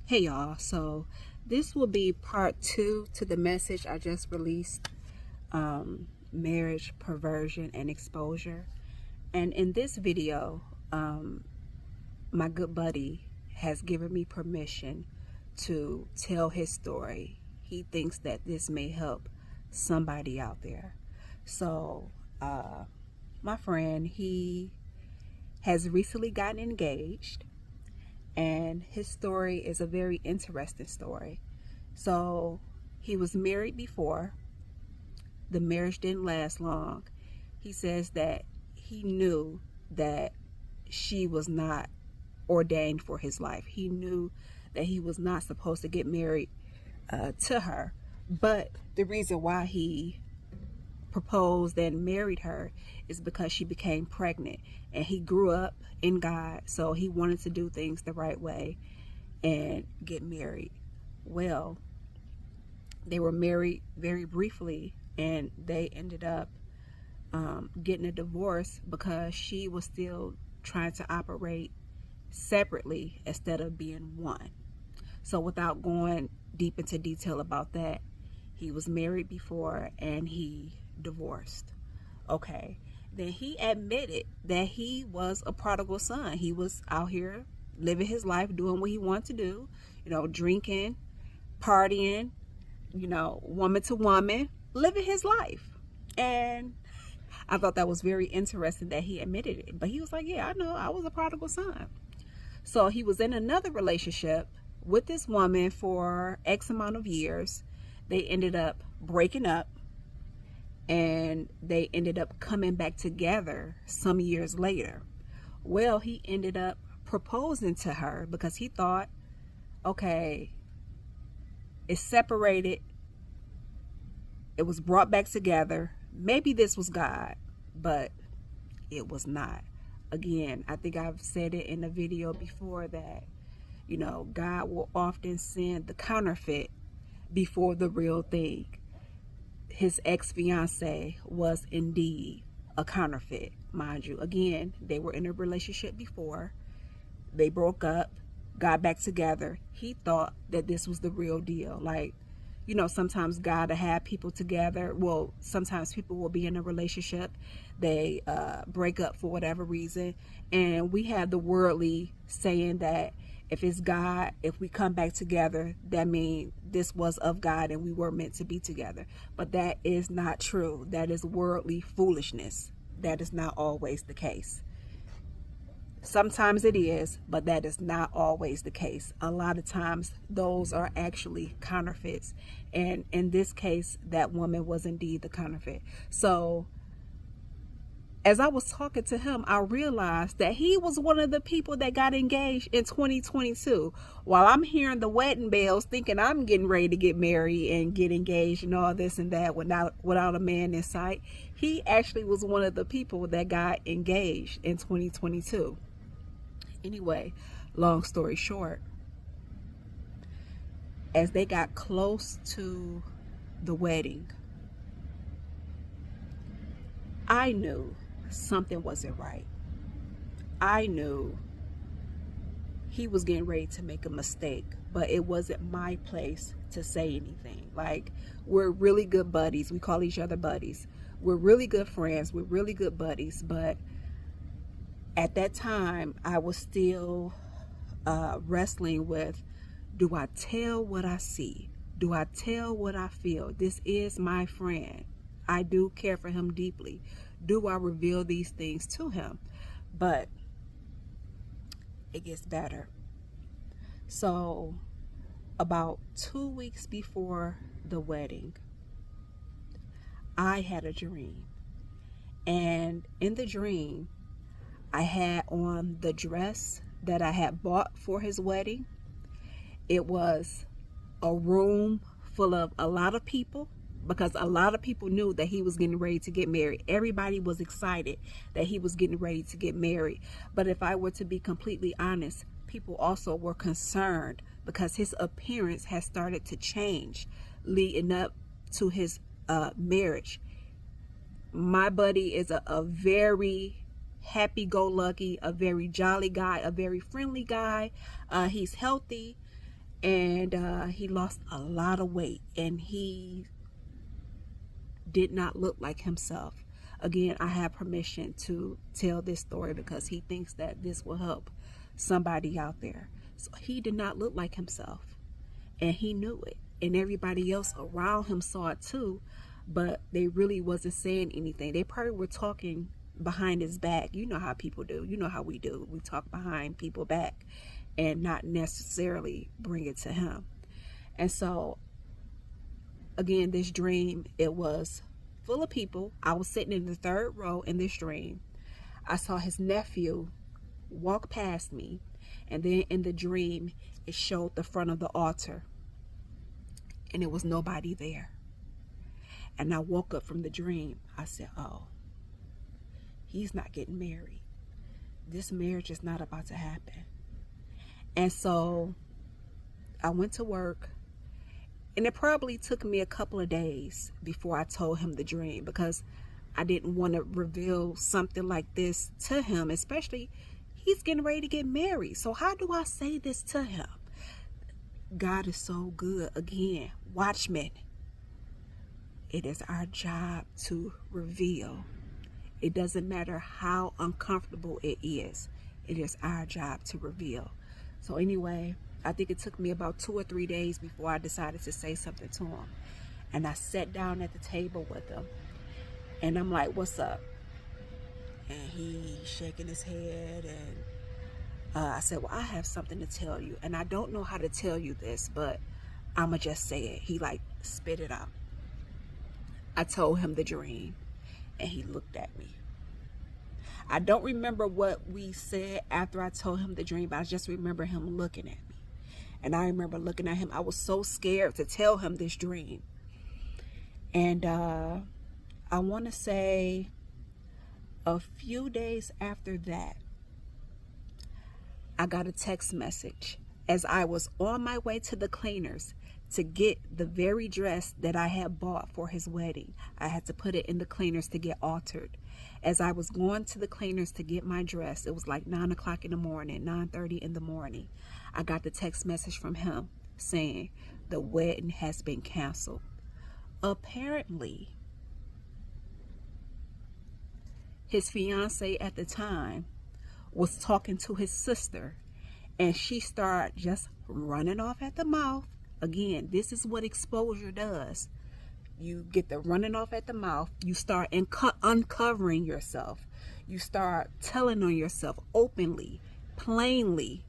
Hey y'all, so this will be part 2 to the message I just released, marriage, perversion, and exposure. And in this video, my good buddy has given me permission to tell his story. He thinks that this may help somebody out there. So, my friend, he has recently gotten engaged, and his story is a very interesting story. So he was married before. The marriage didn't last long. He says that he knew that she was not ordained for his life. He knew that he was not supposed to get married to her. But the reason why he proposed and married her is because she became pregnant, and he grew up in God, so he wanted to do things the right way and get married. Well, they were married very briefly, and they ended up getting a divorce because she was still trying to operate separately instead of being one. So without going deep into detail about that, he was married before and he divorced. Okay. Then he admitted that he was a prodigal son. He was out here living his life, doing what he wanted to do, drinking, partying, woman to woman, living his life. And I thought that was very interesting that he admitted it. But he was like, yeah, I know, I was a prodigal son. So he was in another relationship with this woman for X amount of years. They ended up breaking up, and they ended up coming back together some years later. Well, he ended up proposing to her because he thought, okay, it's separated, it was brought back together. Maybe this was God, but it was not. Again, I think I've said it in a video before that, God will often send the counterfeit before the real thing. His ex-fiance was indeed a counterfeit, mind you. Again, they were in a relationship before. They broke up, got back together. He thought that this was the real deal. Like, sometimes God will have people together. Well, sometimes people will be in a relationship. They break up for whatever reason. And we have the worldly saying that if it's God, if we come back together, that means this was of God and we were meant to be together. But that is not true. That is worldly foolishness. That is not always the case. Sometimes it is, but that is not always the case. A lot of times those are actually counterfeits. And in this case, that woman was indeed the counterfeit. So as I was talking to him, I realized that he was one of the people that got engaged in 2022. While I'm hearing the wedding bells, thinking I'm getting ready to get married and get engaged and all this and that without a man in sight, he actually was one of the people that got engaged in 2022. Anyway, long story short, as they got close to the wedding, I knew something wasn't right. I knew he was getting ready to make a mistake, but it wasn't my place to say anything. Like, we're really good buddies. We call each other buddies. We're really good friends. We're really good buddies. But at that time, I was still wrestling with, do I tell what I see? Do I tell what I feel? This is my friend. I do care for him deeply. Do I reveal these things to him? But it gets better. So about 2 weeks before the wedding, I had a dream. And in the dream, I had on the dress that I had bought for his wedding. It was a room full of a lot of people, because a lot of people knew that he was getting ready to get married. Everybody was excited that he was getting ready to get married. But if I were to be completely honest, people also were concerned because his appearance has started to change leading up to his marriage. My buddy is a very happy-go-lucky, a very jolly guy, a very friendly guy. He's healthy. and he lost a lot of weight, and he did not look like himself. Again, I have permission to tell this story because he thinks that this will help somebody out there. So he did not look like himself, and he knew it, and everybody else around him saw it too, but they really wasn't saying anything. They probably were talking behind his back. You know how people do. You know how we do. We talk behind people's back and not necessarily bring it to him. And so again, this dream, it was full of people. I was sitting in the third row in this dream. I saw his nephew walk past me, and then in the dream it showed the front of the altar, and it was nobody there. And I woke up from the dream. I said, oh, he's not getting married. This marriage is not about to happen. And so I went to work, and it probably took me a couple of days before I told him the dream, because I didn't want to reveal something like this to him, especially he's getting ready to get married. So how do I say this to him? God is so good. Again, watchmen, it is our job to reveal. It doesn't matter how uncomfortable it is. It is our job to reveal. So anyway, I think it took me about 2 or 3 days before I decided to say something to him. And I sat down at the table with him, and I'm like, what's up? And he's shaking his head, and I said, well, I have something to tell you, and I don't know how to tell you this, but I'ma just say it. He like spit it out. I told him the dream, and he looked at me. I don't remember what we said after I told him the dream, but I just remember him looking at me. And I remember looking at him. I was so scared to tell him this dream. And I want to say a few days after that, I got a text message as I was on my way to the cleaners to get the very dress that I had bought for his wedding. I had to put it in the cleaners to get altered. As I was going to the cleaners to get my dress, it was like 9 o'clock in the morning, 9:30 in the morning. I got the text message from him saying the wedding has been canceled. Apparently, his fiance at the time was talking to his sister, and she started just running off at the mouth. Again, this is what exposure does. You get the running off at the mouth. You start uncovering yourself. You start telling on yourself openly, plainly,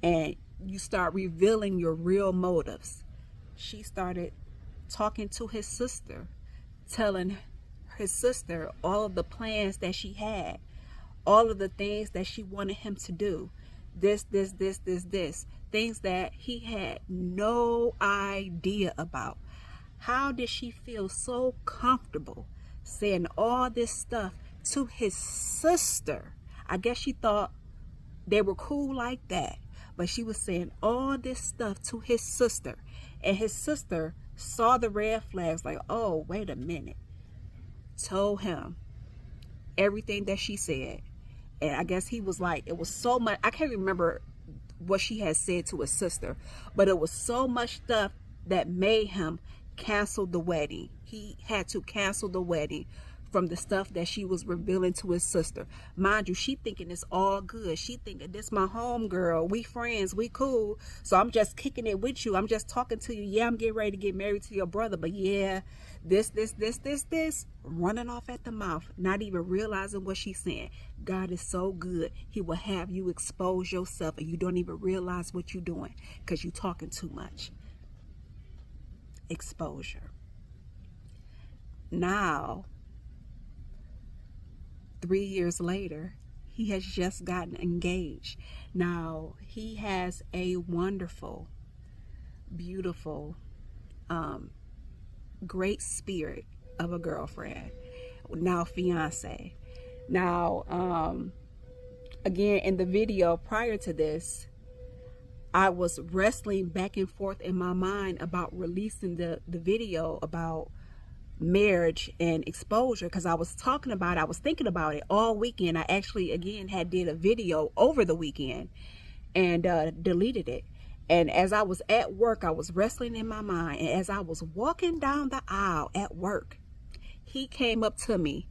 and you start revealing your real motives. She started talking to his sister, telling his sister all of the plans that she had, all of the things that she wanted him to do. This, things that he had no idea about. How did she feel so comfortable saying all this stuff to his sister? I guess she thought they were cool like that, but she was saying all this stuff to his sister, and his sister saw the red flags like, oh, wait a minute. Told him everything that she said. And I guess he was like, it was so much, I can't remember what she had said to his sister, but it was so much stuff that made him cancel the wedding. He had to cancel the wedding from the stuff that she was revealing to his sister. Mind you, she thinking it's all good. She thinking this my home girl. We friends, we cool. So I'm just kicking it with you. I'm just talking to you. Yeah, I'm getting ready to get married to your brother. But yeah, this, running off at the mouth, not even realizing what she's saying. God is so good. He will have you expose yourself, and you don't even realize what you're doing because you're talking too much. Exposure. Now, 3 years later, he has just gotten engaged. Now, he has a wonderful, beautiful, great spirit of a girlfriend, now fiance. Now, again, in the video prior to this, I was wrestling back and forth in my mind about releasing the video about marriage and exposure, because I was thinking about it all weekend. I actually, again, did a video over the weekend and deleted it. And as I was at work, I was wrestling in my mind. And as I was walking down the aisle at work, he came up to me.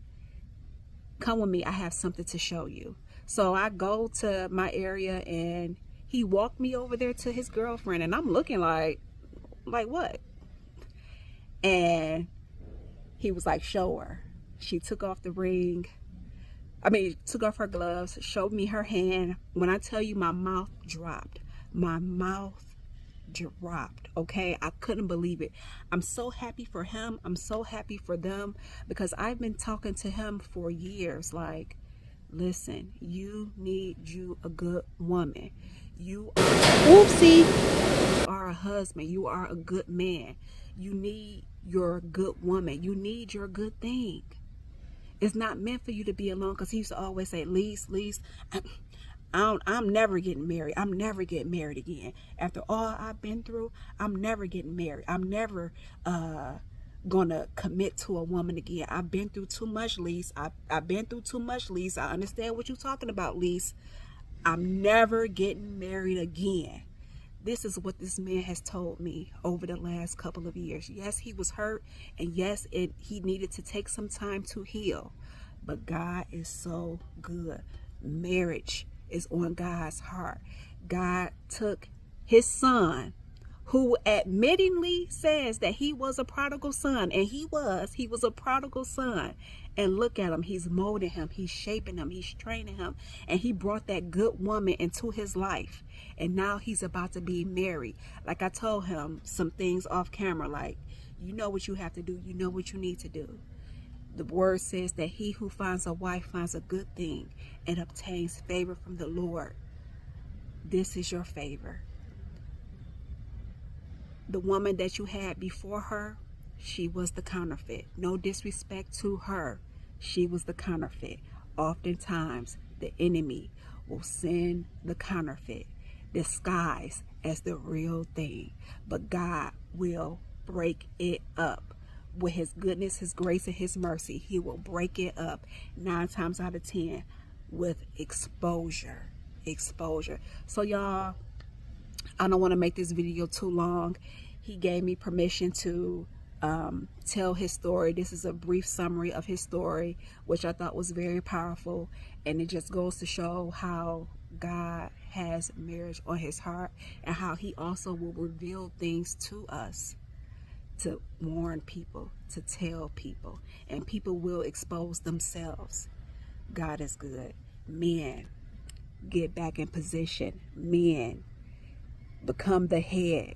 Come with me, I have something to show you. So I go to my area and he walked me over there to his girlfriend. And I'm looking like what? And he was like, show her. She took off the ring. Took off her gloves, showed me her hand. When I tell you, my mouth dropped. My mouth dropped, okay? I couldn't believe it. I'm so happy for him. I'm so happy for them, because I've been talking to him for years. Like, listen, you need you a good woman. You are a husband. You are a good man. You need your good woman. You need your good thing. It's not meant for you to be alone, because he used to always say, Lise, I'm never getting married. I'm never getting married again. After all I've been through, I'm never getting married. I'm never gonna commit to a woman again. I've been through too much, Lise. I've been through too much, Lise. I understand what you're talking about, Lise. I'm never getting married again. This is what this man has told me over the last couple of years. Yes, he was hurt, and yes, he needed to take some time to heal. But God is so good. Marriage is on God's heart. God took his son, who admittingly says that he was a prodigal son, and he was a prodigal son. And look at him, he's molding him, he's shaping him, he's training him, and he brought that good woman into his life. And now he's about to be married. Like, I told him some things off camera, like, you know what you have to do, you know what you need to do. The word says that he who finds a wife finds a good thing and obtains favor from the Lord. This is your favor. The woman that you had before her, she was the counterfeit. No disrespect to her. She was the counterfeit. Oftentimes, the enemy will send the counterfeit disguised as the real thing. But God will break it up. With his goodness, his grace, and his mercy, he will break it up 9 times out of 10 with exposure. So y'all, I don't want to make this video too long. He gave me permission to tell his story. This is a brief summary of his story, which I thought was very powerful, and it just goes to show how God has marriage on his heart, and how he also will reveal things to us, to warn people, to tell people, and people will expose themselves. God is good. Men, get back in position. Men, become the head.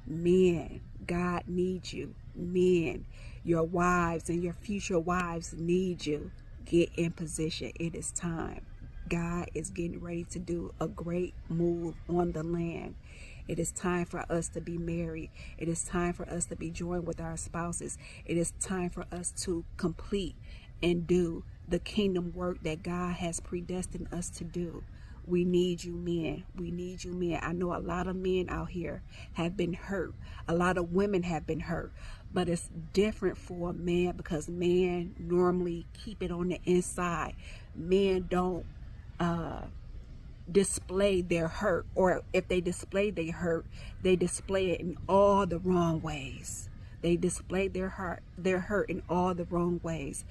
Men, God needs you. Men, your wives and your future wives need you. Get in position. It is time. God is getting ready to do a great move on the land. It is time for us to be married. It is time for us to be joined with our spouses. It is time for us to complete and do the kingdom work that God has predestined us to do. We need you, men. We need you, men. I know a lot of men out here have been hurt. A lot of women have been hurt. But it's different for a man, because men normally keep it on the inside. Men don't display their hurt, or if they display their hurt, they display it in all the wrong ways. They display their hurt in all the wrong ways.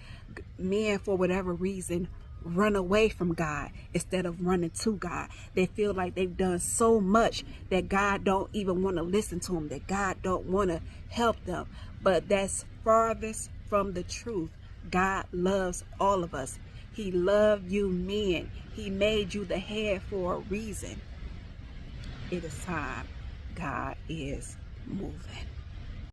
Men, for whatever reason, run away from God instead of running to God. They feel like they've done so much that God don't even want to listen to them, that God don't want to help them. But that's farthest from the truth. God loves all of us. He loved you, men. He made you the head for a reason. It is time. God is moving.